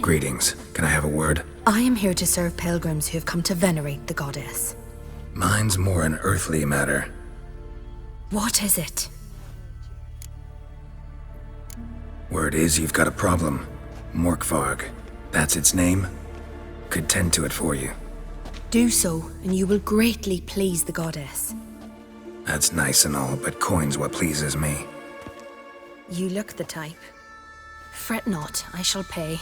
Greetings. Can I have a word? I am here to serve pilgrims who have come to venerate the goddess. Mine's more an earthly matter. What is it? Word is you've got a problem. Morkvarg. That's its name? Could tend to it for you. Do so, and you will greatly please the goddess. That's nice and all, but coin's what pleases me. You look the type. Fret not, I shall pay.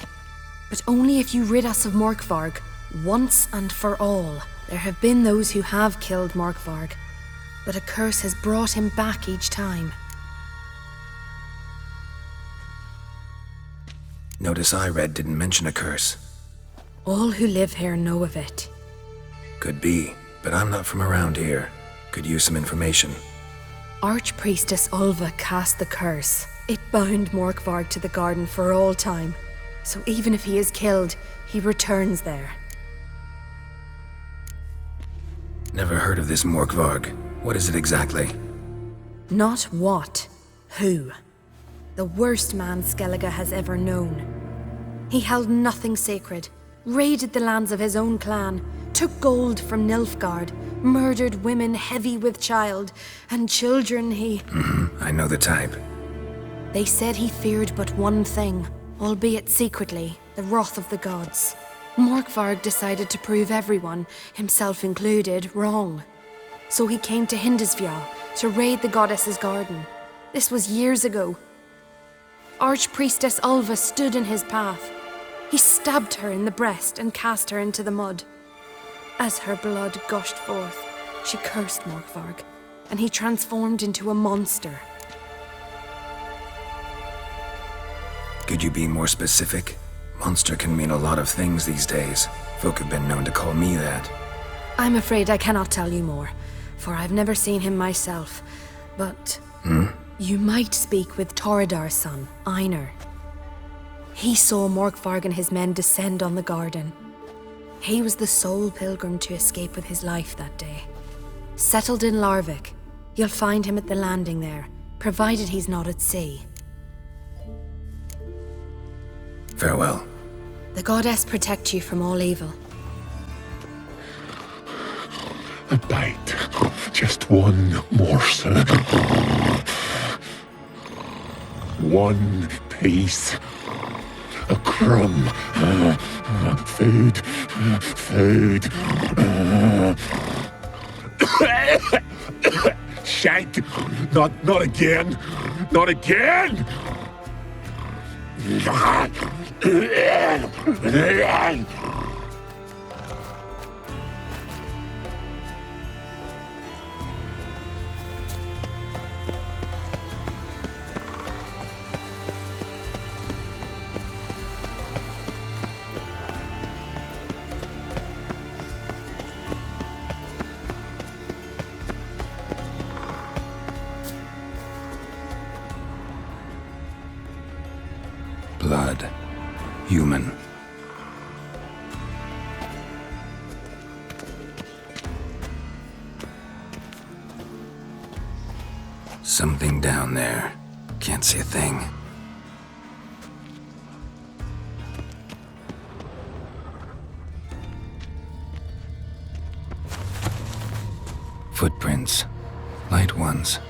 But only if you rid us of Morkvarg, once and for all. There have been those who have killed Morkvarg, but a curse has brought him back each time. Notice I read didn't mention a curse. All who live here know of it. Could be, but I'm not from around here. Could use some information. Archpriestess Ulva cast the curse. It bound Morkvarg to the garden for all time. So even if he is killed, he returns there. Never heard of this Morkvarg. What is it exactly? Not what, who. The worst man Skellige has ever known. He held nothing sacred, raided the lands of his own clan, took gold from Nilfgaard, murdered women heavy with child, and children he... I know the type. They said he feared but one thing, albeit secretly, the wrath of the gods. Morkvarg decided to prove everyone, himself included, wrong. So he came to Hindisfjall to raid the goddess's garden. This was years ago. Archpriestess Ulva stood in his path. He stabbed her in the breast and cast her into the mud. As her blood gushed forth, she cursed Morkvarg, and he transformed into a monster. Could you be more specific? Monster can mean a lot of things these days. Folk have been known to call me that. I'm afraid I cannot tell you more, for I've never seen him myself. But you might speak with Toradar's son, Einar. He saw Morkvarg and his men descend on the garden. He was the sole pilgrim to escape with his life that day. Settled in Larvik, you'll find him at the landing there, provided he's not at sea. Farewell. The goddess protect you from all evil. A bite. Just one morsel. One piece. A crumb. Food. Food. Shank. Not again. Not again! Blood. Human. Something down there. Can't see a thing. Footprints. Light ones.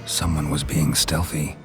Someone was being stealthy.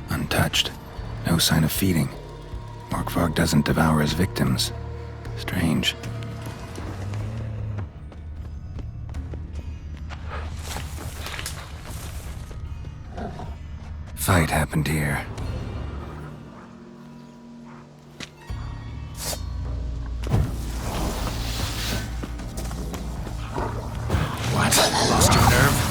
Untouched. No sign of feeding. Morkvarg doesn't devour his victims. Strange. Fight happened here. What? Lost your nerve?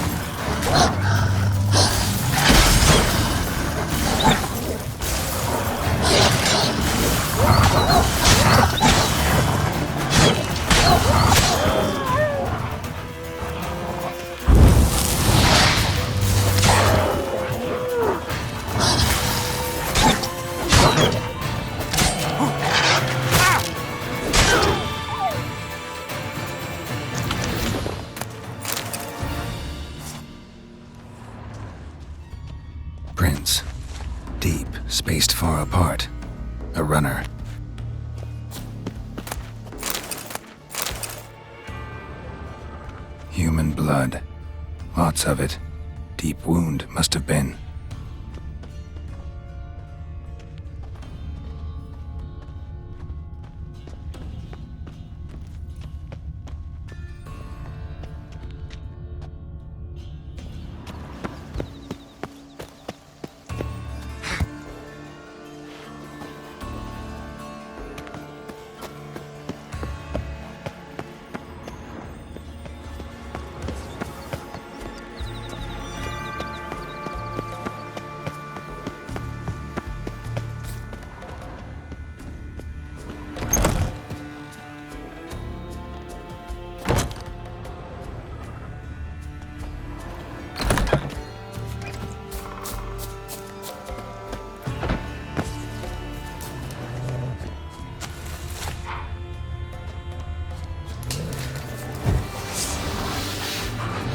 deep, spaced far apart. A runner. Human blood. Lots of it. Deep wound, must have been.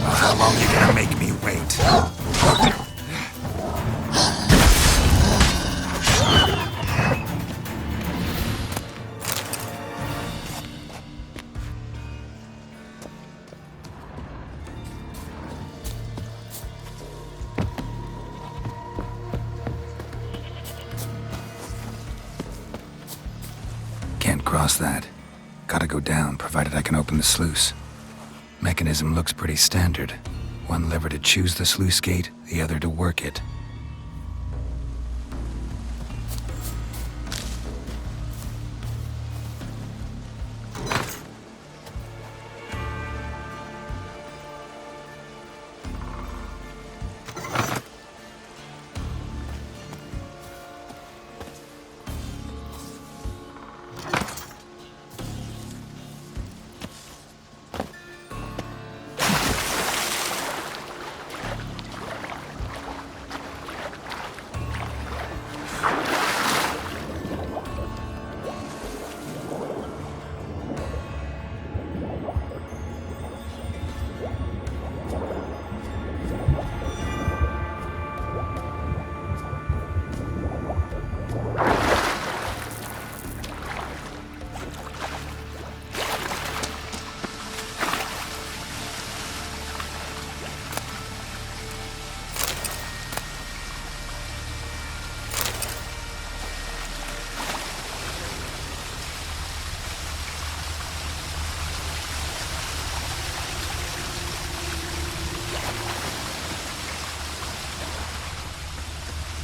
How long you gonna make me wait? Can't cross that. Gotta go down, provided I can open the sluice. Mechanism looks pretty standard. One lever to choose the sluice gate, the other to work it.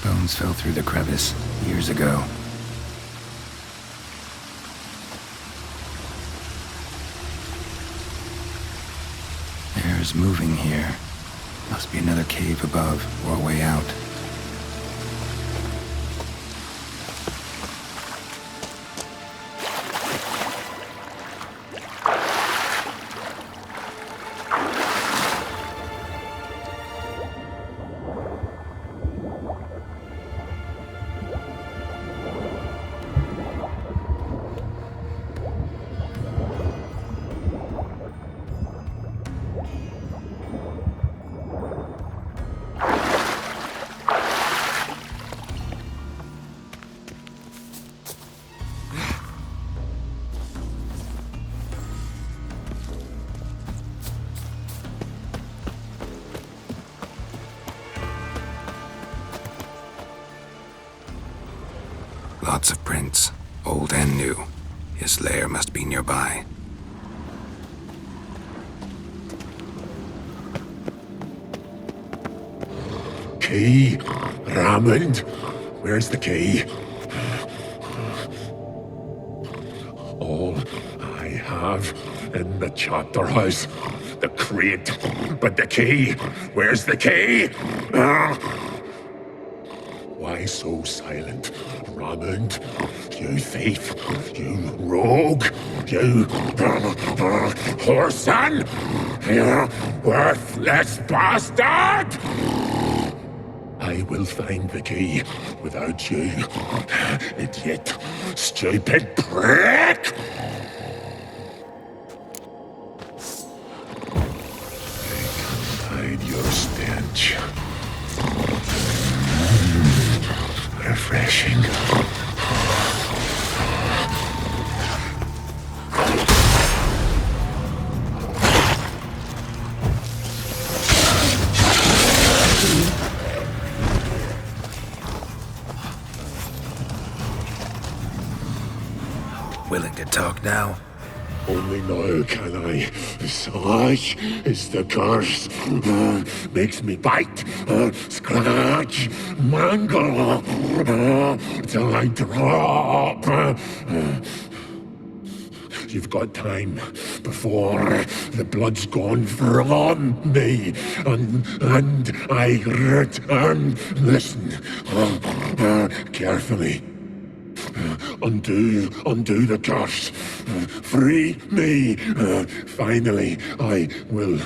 Bones fell through the crevice years ago. Air's moving here. Must be another cave above or a way out. Lots of prints, old and new. His lair must be nearby. Key? Raymond? Where's the key? All I have in the chapter house. The crate. But the key? Where's the key? Why so silent, Raymond? You thief, you rogue, you whoreson, you worthless bastard! I will find the key without you, idiot, stupid prick! I can hide your stench. refreshing. Willing to talk now? Only now can I. Such is the curse. Makes me bite, scratch, mangle, till I drop. You've got time before the blood's gone from me, and I return. Listen, carefully. Undo the curse. Free me. Finally, I will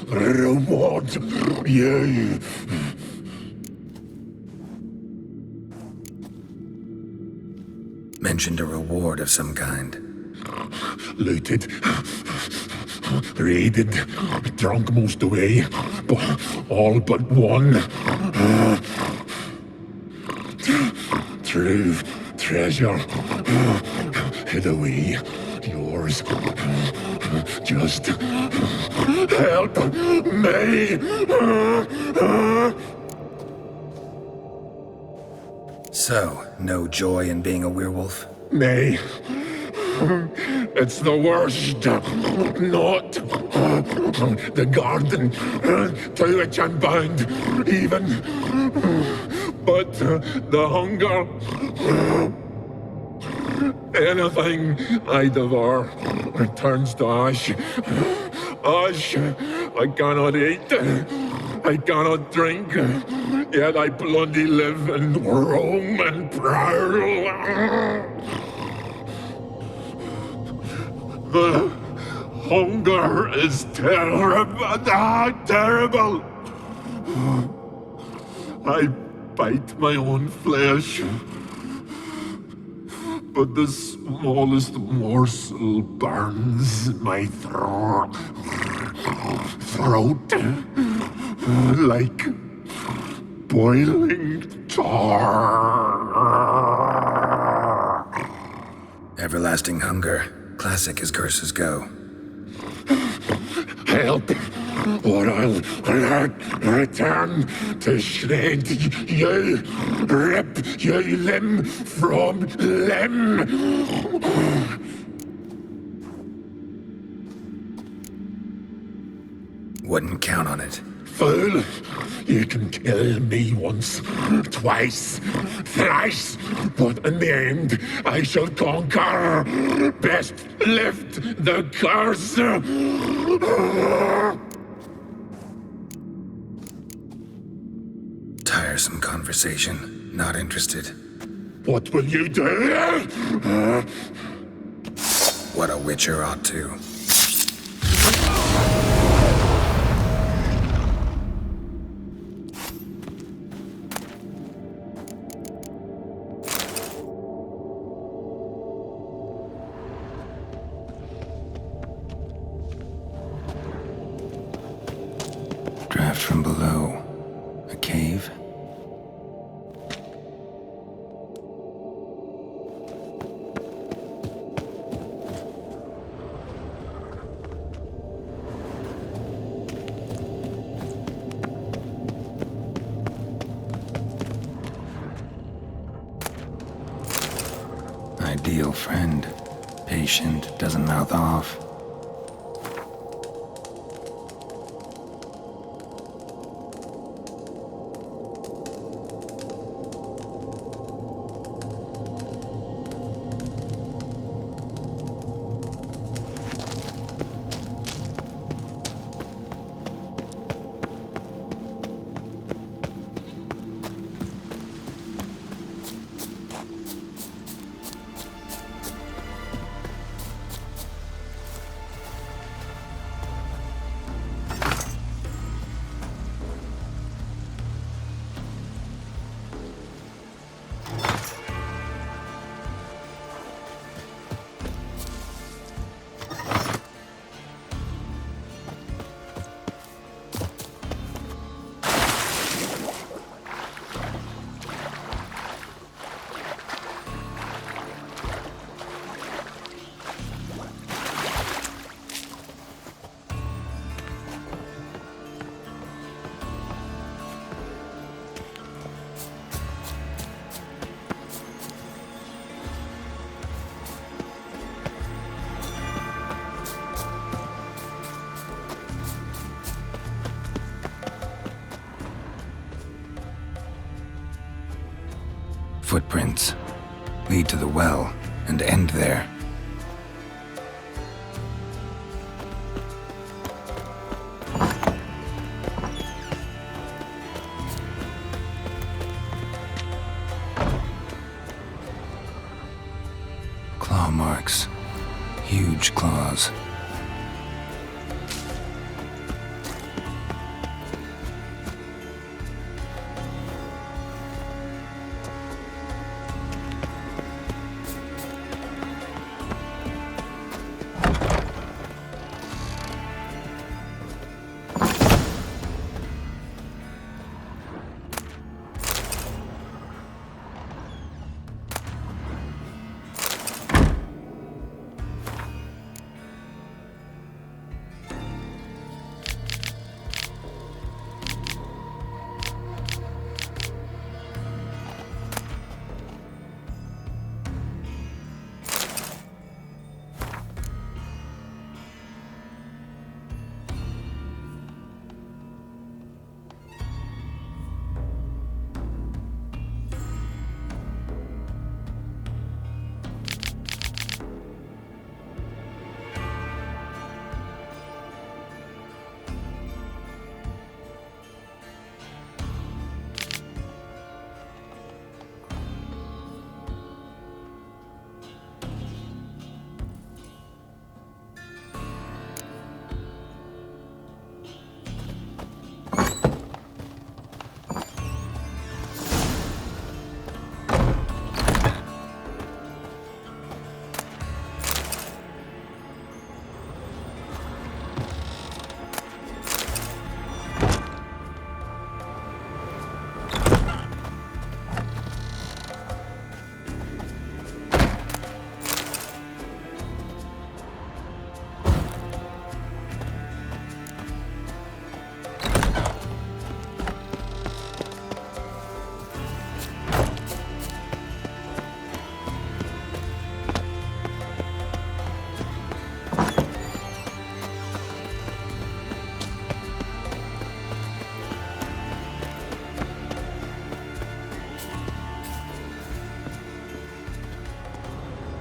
reward you. Mentioned a reward of some kind. Looted, raided, drunk most away, all but one. True treasure hid away. Yours. Just help me. So, no joy in being a werewolf? Nay. It's the worst. Not the garden to which I'm bound, even. But the hunger. Anything I devour turns to ash. Ash I cannot eat. I cannot drink. Yet I bloody live and roam and prowl. The hunger is terrible. I bite my own flesh, but the smallest morsel burns my throat like boiling tar. Everlasting hunger. Classic as curses go. Help, or I'll return to shred you, rip you limb from limb. Wouldn't count on it. Fool, you can kill me once, twice, thrice, but in the end, I shall conquer. Best lift the curse. Tiresome conversation. Not interested. What will you do? What a witcher ought to. Draft from below. A cave? Ideal friend. Patient, doesn't mouth off. Footprints lead to the well and end there. Claw marks. Huge claws.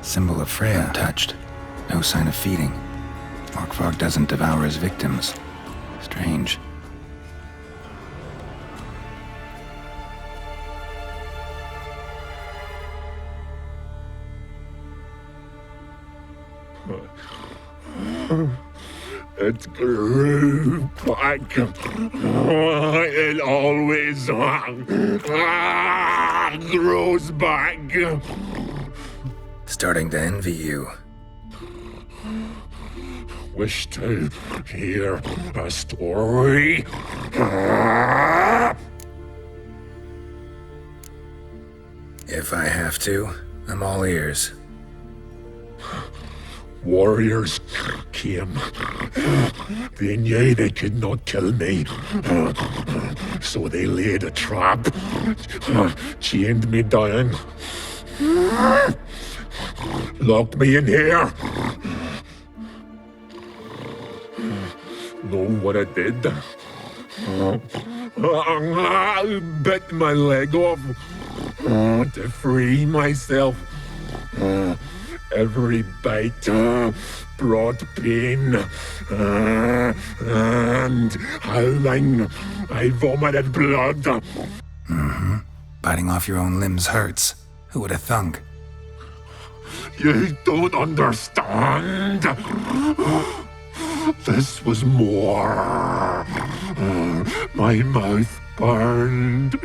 Symbol of Freya untouched. No sign of feeding. Morkvarg doesn't devour his victims. Strange. It grew back. It always grows back. Starting to envy you. Wish to hear a story? If I have to, I'm all ears. Warriors came. They knew they could not kill me. So they laid a trap. Chained me down. Locked me in here. Know what I did? I bit my leg off to free myself. Every bite brought pain and howling. I vomited blood. Mm-hmm. Biting off your own limbs hurts. Who would have thunk? You don't understand. This was more. My mouth burned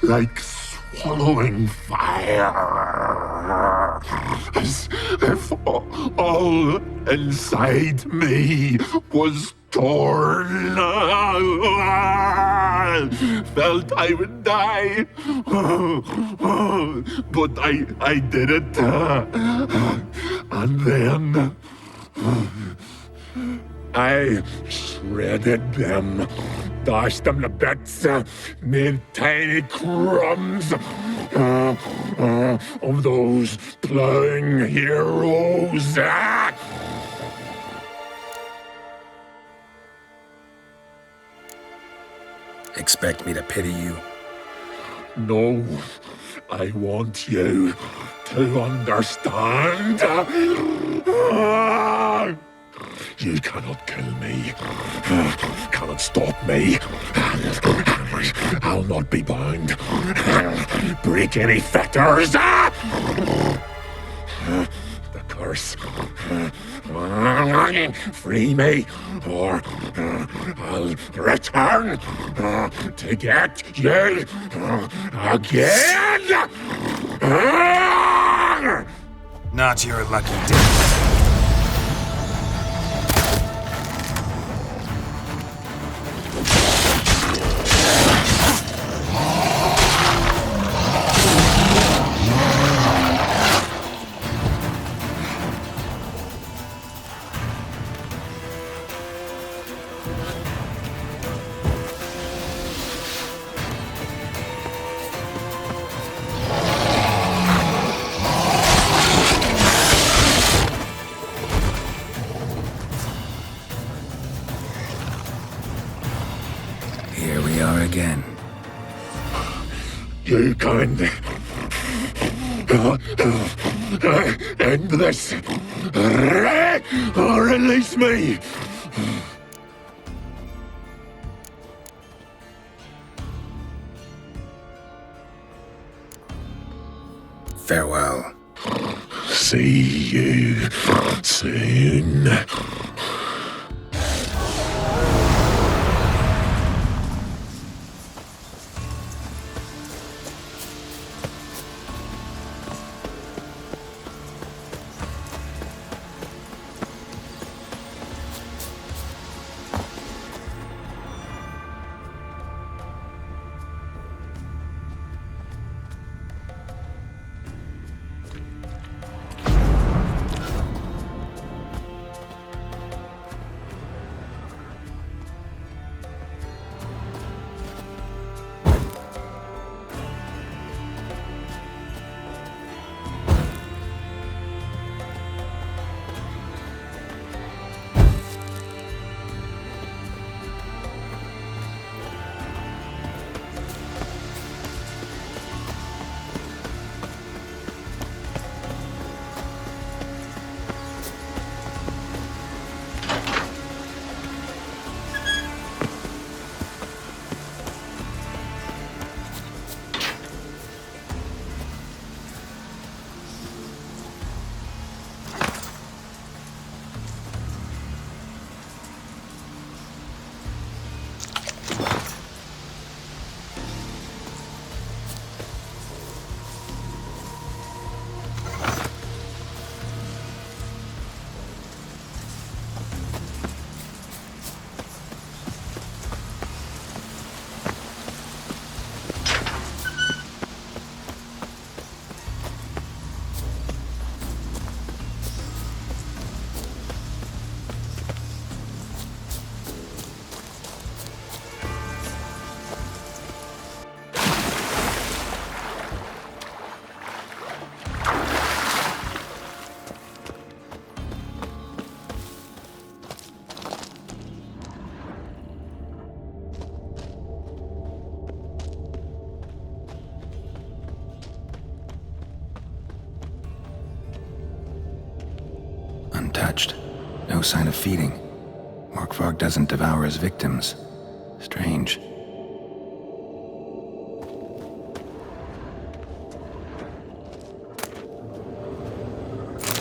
like swallowing fire. As if all inside me was torn. Felt I would die. But I did it. And then I shredded them, dashed them to bits, made tiny crumbs of those plowing heroes. Expect me to pity you? No, I want you to understand. You cannot kill me. Cannot stop me. I'll not be bound. Break any fetters. The curse. Free me, or I'll return to get you again. Not your lucky day. Here we are again. You can end this. Release me. Farewell. See you soon. Untouched. No sign of feeding. Morkvarg doesn't devour his victims. Strange.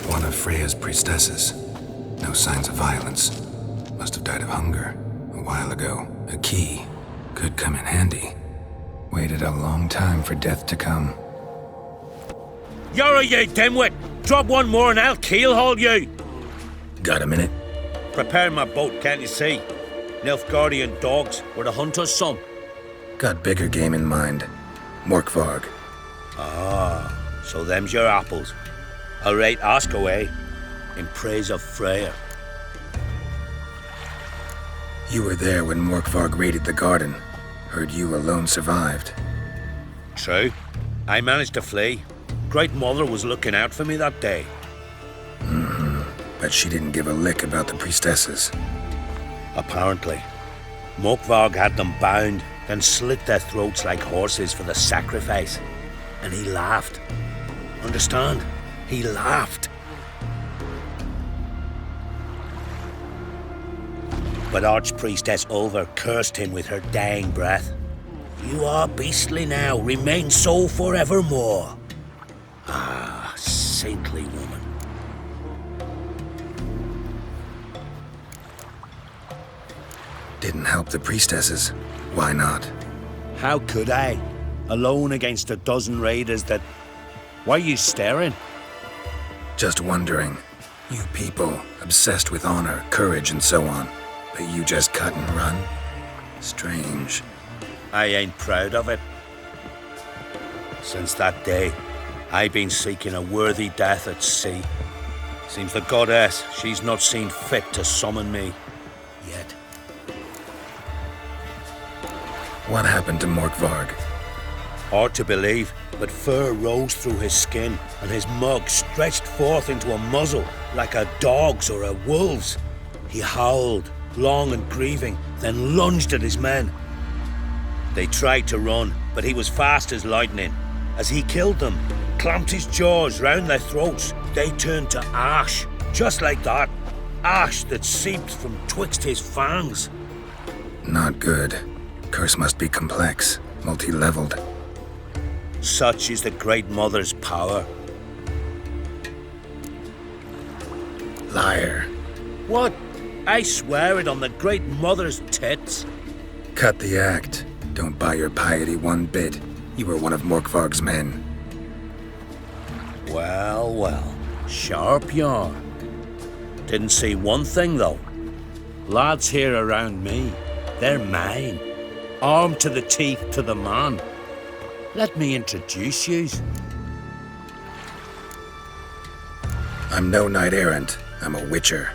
One of Freya's priestesses. No signs of violence. Must have died of hunger a while ago. A key. Could come in handy. Waited a long time for death to come. You're you dimwit! Drop one more and I'll keelhaul you! Got a minute? Prepare my boat, can't you see? Nilfgaardian dogs were the hunter's son. Got bigger game in mind. Morkvarg. Ah, so them's your apples. All right, ask away. In praise of Freya. You were there when Morkvarg raided the garden. Heard you alone survived. True. I managed to flee. Great Mother was looking out for me that day. But she didn't give a lick about the priestesses. Apparently. Morkvarg had them bound then slit their throats like horses for the sacrifice. And he laughed. Understand? He laughed. But Archpriestess Ulver cursed him with her dying breath. You are beastly now, remain so forevermore. Ah, saintly woman. Didn't help the priestesses. Why not? How could I? Alone against a dozen raiders that... Why are you staring? Just wondering. You people, obsessed with honor, courage, and so on. But you just cut and run? Strange. I ain't proud of it. Since that day, I've been seeking a worthy death at sea. Seems the goddess, she's not seen fit to summon me. Yet. What happened to Morkvarg? Hard to believe, but fur rose through his skin, and his mug stretched forth into a muzzle like a dog's or a wolf's. He howled, long and grieving, then lunged at his men. They tried to run, but he was fast as lightning. As he killed them, clamped his jaws round their throats, they turned to ash, just like that. Ash that seeped from twixt his fangs. Not good. Curse must be complex, multi-leveled. Such is the Great Mother's power. Liar. What? I swear it on the Great Mother's tits. Cut the act. Don't buy your piety one bit. You were one of Morkvarg's men. Well, well. Sharp yarn. Didn't see one thing, though. Lads here around me, they're mine. Armed to the teeth to the man. Let me introduce yous. I'm no knight-errant. I'm a witcher.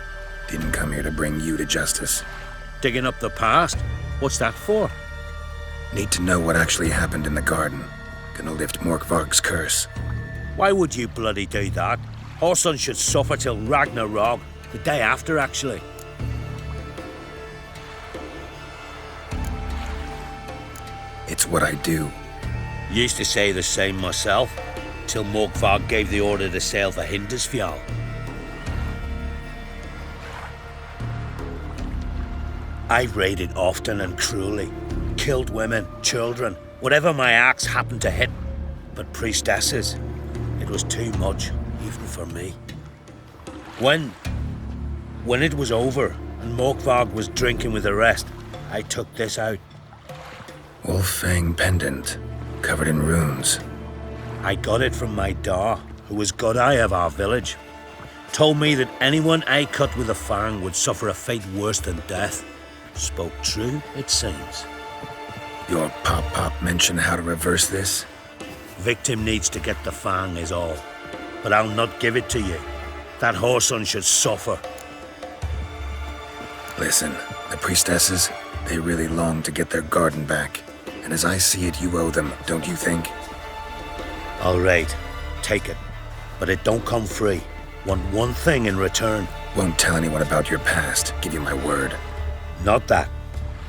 Didn't come here to bring you to justice. Digging up the past? What's that for? Need to know what actually happened in the garden. Gonna lift Morkvarg's curse. Why would you bloody do that? Horson should suffer till Ragnarok. The day after, actually. It's what I do. Used to say the same myself, till Morkvarg gave the order to sail for Hindisfjall. I've raided often and cruelly, killed women, children, whatever my axe happened to hit. But priestesses, it was too much, even for me. When it was over and Morkvarg was drinking with the rest, I took this out. Wolf-fang pendant, covered in runes. I got it from my da, who was Godai of our village. Told me that anyone I cut with a fang would suffer a fate worse than death. Spoke true, it seems. Your pop-pop mention how to reverse this? Victim needs to get the fang is all. But I'll not give it to you. That Horson should suffer. Listen, the priestesses, they really long to get their garden back. And as I see it, you owe them, don't you think? All right, take it. But it don't come free. Want one thing in return. Won't tell anyone about your past, give you my word. Not that.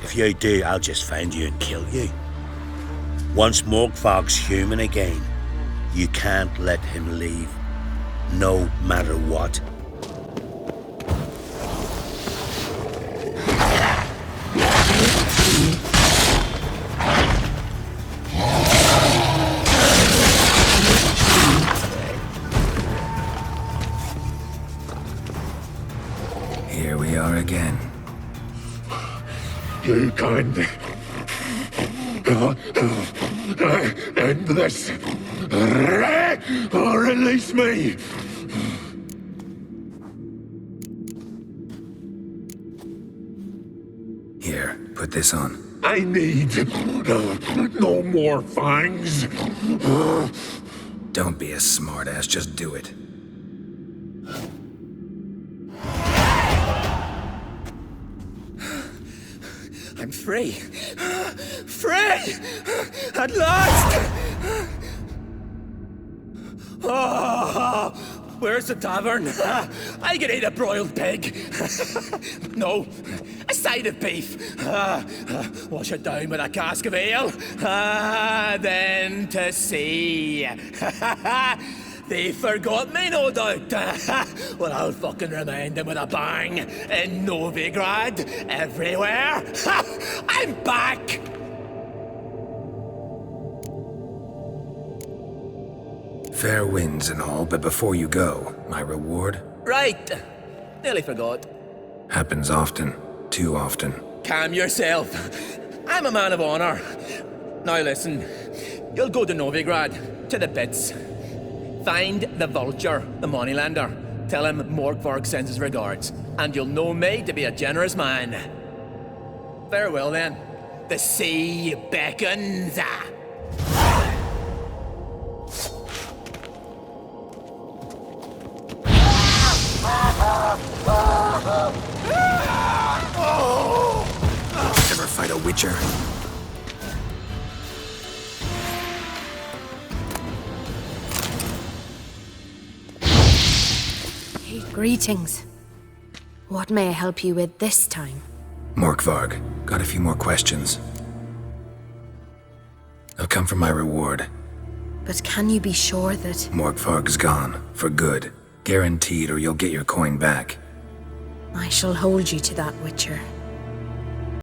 If you do, I'll just find you and kill you. Once Morkvarg's human again, you can't let him leave. No matter what. Here we are again. You can't end this. Or release me. Here, put this on. I need no more fangs. Don't be a smartass, just do it. I'm free. Free! At last! Oh, where's the tavern? I can eat a broiled pig. No, a a side of beef. Wash it down with a cask of ale. Then to sea. They forgot me, no doubt. Well, I'll fucking remind them with a bang. In Novigrad, everywhere. I'm back! Fair winds and all, but before you go, my reward Right. Nearly forgot. happens often. Too often. Calm yourself. I'm a man of honor. Now listen. You'll go to Novigrad, to the pits. Find the Vulture, the moneylender. Tell him Morkvarg sends his regards, and you'll know me to be a generous man. Farewell then. The sea beckons. Ever fight a witcher? Greetings. What may I help you with this time? Morkvarg, got a few more questions. I've come for my reward. But can you be sure that... Morkvarg's gone, for good. Guaranteed, or you'll get your coin back. I shall hold you to that, Witcher.